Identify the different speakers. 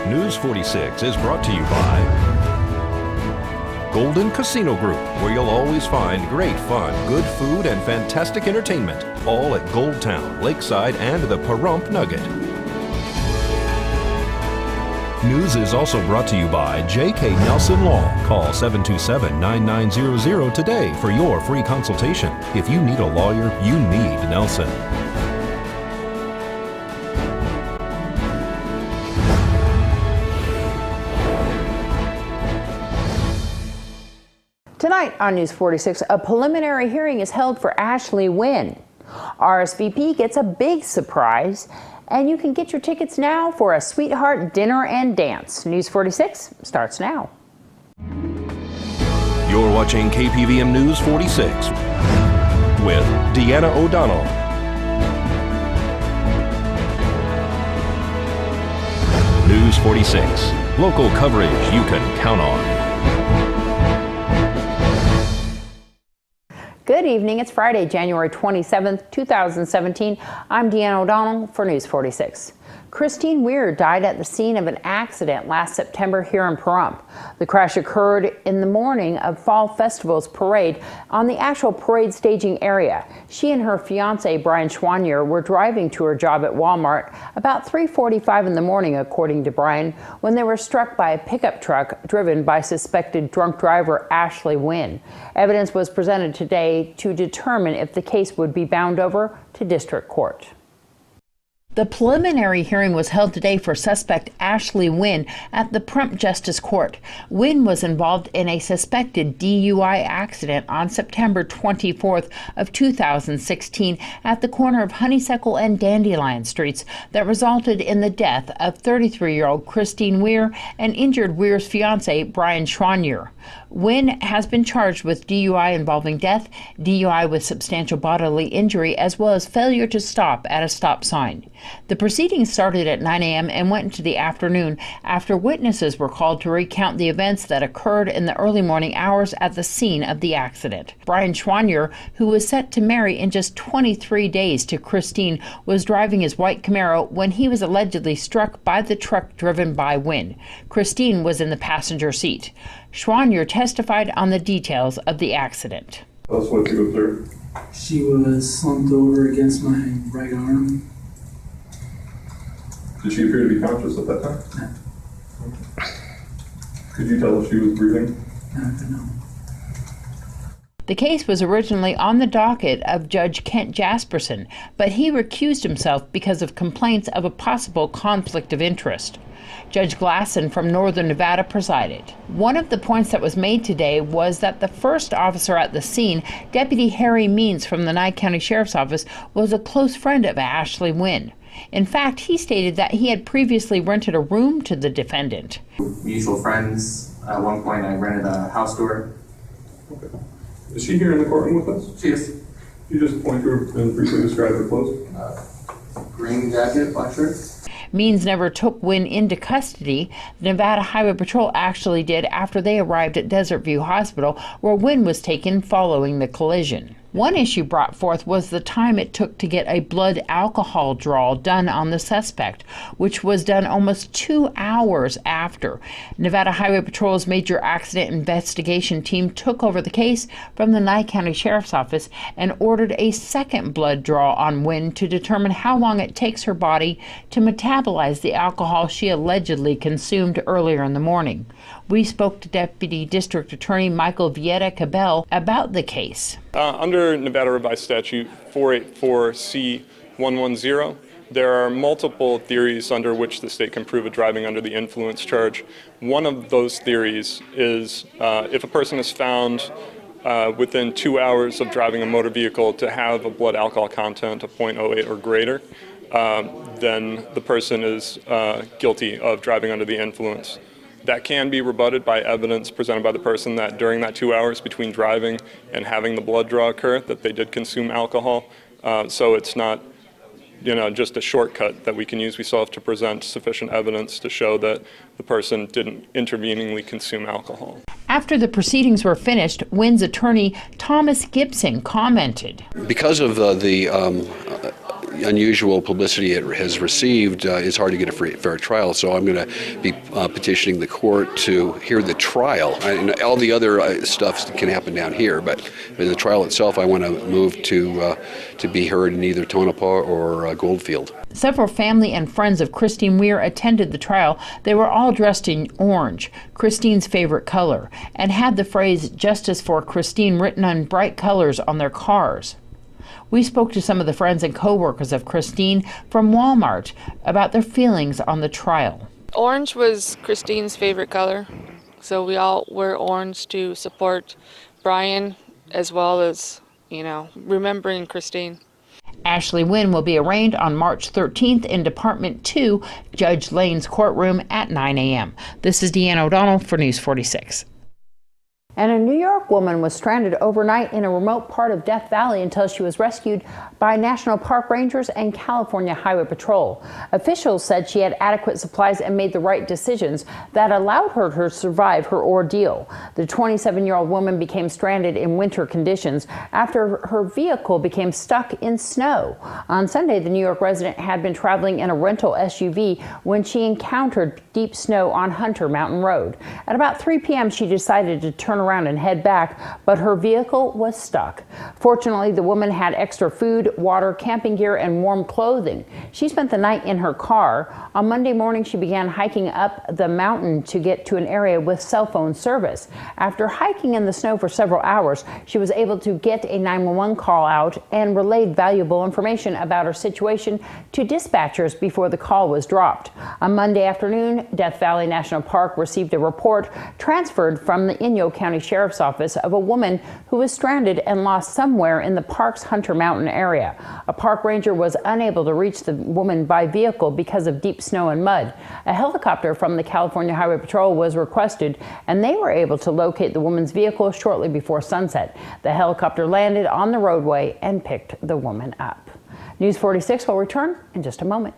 Speaker 1: News 46 is brought to you by Golden Casino Group, where you'll always find great fun, good food, and fantastic entertainment, all at Gold Town, Lakeside, and the Pahrump Nugget. News is also brought to you by J.K. Nelson Law. Call 727-9900 today for your free consultation. If you need a lawyer, you need Nelson.
Speaker 2: Tonight on News 46, a preliminary hearing is held for Ashley Winn. RSVP gets a big surprise, and you can get your tickets now for a sweetheart dinner and dance. News 46 starts now.
Speaker 1: You're watching KPVM News 46 with Deanna O'Donnell. News 46, local coverage you can count on.
Speaker 2: Good evening. It's Friday, January 27th, 2017. I'm Deanna O'Donnell for News 46. Christine Weir died at the scene of an accident last September here in Pahrump. The crash occurred in the morning of Fall Festival's parade on the actual parade staging area. She and her fiance, Brian Schwanier, were driving to her job at Walmart about 3:45 in the morning, according to Brian, when they were struck by a pickup truck driven by suspected drunk driver Ashley Winn. Evidence was presented today to determine if the case would be bound over to district court. The preliminary hearing was held today for suspect Ashley Winn at the Pahrump Justice Court. Winn was involved in a suspected DUI accident on September 24th of 2016 at the corner of Honeysuckle and Dandelion Streets that resulted in the death of 33-year-old Christine Weir and injured Weir's fiance, Brian Schwanier. Winn has been charged with DUI involving death, DUI with substantial bodily injury, as well as failure to stop at a stop sign. The proceedings started at 9 a.m. and went into the afternoon after witnesses were called to recount the events that occurred in the early morning hours at the scene of the accident. Brian Schwanier, who was set to marry in just 23 days to Christine, was driving his white Camaro when he was allegedly struck by the truck driven by Winn. Christine was in the passenger seat. Schwanier testified on the details of the accident.
Speaker 3: Tell us what you observed.
Speaker 4: She was slumped over against my right arm.
Speaker 3: Did she appear to be conscious at that time?
Speaker 4: No.
Speaker 3: Could you tell if she was breathing?
Speaker 4: No.
Speaker 2: The case was originally on the docket of Judge Kent Jasperson, but he recused himself because of complaints of a possible conflict of interest. Judge Glasson from Northern Nevada presided. One of the points that was made today was that the first officer at the scene, Deputy Harry Means from the Nye County Sheriff's Office, was a close friend of Ashley Winn. In fact, he stated that he had previously rented a room to the defendant.
Speaker 5: Mutual friends. At one point, I rented a house to her.
Speaker 3: Okay. Is she here in the courtroom with us?
Speaker 5: She is.
Speaker 3: You just point to her and briefly describe her clothes.
Speaker 5: Green jacket, black shirt.
Speaker 2: Means never took Winn into custody. The Nevada Highway Patrol actually did after they arrived at Desert View Hospital, where Winn was taken following the collision. One issue brought forth was the time it took to get a blood alcohol draw done on the suspect, which was done almost 2 hours after. Nevada Highway Patrol's Major Accident Investigation Team took over the case from the Nye County Sheriff's Office and ordered a second blood draw on Winn to determine how long it takes her body to metabolize the alcohol she allegedly consumed earlier in the morning. We spoke to Deputy District Attorney Michael Vieta Cabell about the case.
Speaker 6: Under Nevada Revised Statute 484C110, there are multiple theories under which the state can prove a driving under the influence charge. One of those theories is if a person is found within 2 hours of driving a motor vehicle to have a blood alcohol content of 0.08 or greater, then the person is guilty of driving under the influence. That can be rebutted by evidence presented by the person that during that 2 hours between driving and having the blood draw occur, that they did consume alcohol. So it's not, just a shortcut that we can use. We still have to present sufficient evidence to show that the person didn't interveningly consume alcohol.
Speaker 2: After the proceedings were finished, Winn's attorney Thomas Gibson commented.
Speaker 7: Because of the unusual publicity it has received, it's hard to get a fair trial. So I'm going to be petitioning the court to hear the trial. And all the other stuff can happen down here, but in the trial itself, I want to move to be heard in either Tonopah or Goldfield.
Speaker 2: Several family and friends of Christine Weir attended the trial. They were all dressed in orange, Christine's favorite color, and had the phrase "Justice for Christine" written in bright colors on their cars. We spoke to some of the friends and co-workers of Christine from Walmart about their feelings on the trial.
Speaker 8: Orange was Christine's favorite color, so we all wear orange to support Brian as well as, remembering Christine.
Speaker 2: Ashley Winn will be arraigned on March 13th in Department 2, Judge Lane's courtroom at 9 a.m. This is Deanna O'Donnell for News 46. And a New York woman was stranded overnight in a remote part of Death Valley until she was rescued by National Park Rangers and California Highway Patrol. Officials said she had adequate supplies and made the right decisions that allowed her to survive her ordeal. The 27-year-old woman became stranded in winter conditions after her vehicle became stuck in snow. On Sunday, the New York resident had been traveling in a rental SUV when she encountered deep snow on Hunter Mountain Road. At about 3 p.m., she decided to turn around and head back, but her vehicle was stuck. Fortunately, the woman had extra food, water, camping gear, and warm clothing. She spent the night in her car. On Monday morning, she began hiking up the mountain to get to an area with cell phone service. After hiking in the snow for several hours, she was able to get a 911 call out and relayed valuable information about her situation to dispatchers before the call was dropped. On Monday afternoon, Death Valley National Park received a report transferred from the Inyo County Sheriff's Office of a woman who was stranded and lost somewhere in the park's Hunter Mountain area. A park ranger was unable to reach the woman by vehicle because of deep snow and mud. A helicopter from the California Highway Patrol was requested, and they were able to locate the woman's vehicle shortly before sunset. The helicopter landed on the roadway and picked the woman up. News 46 will return in just a moment.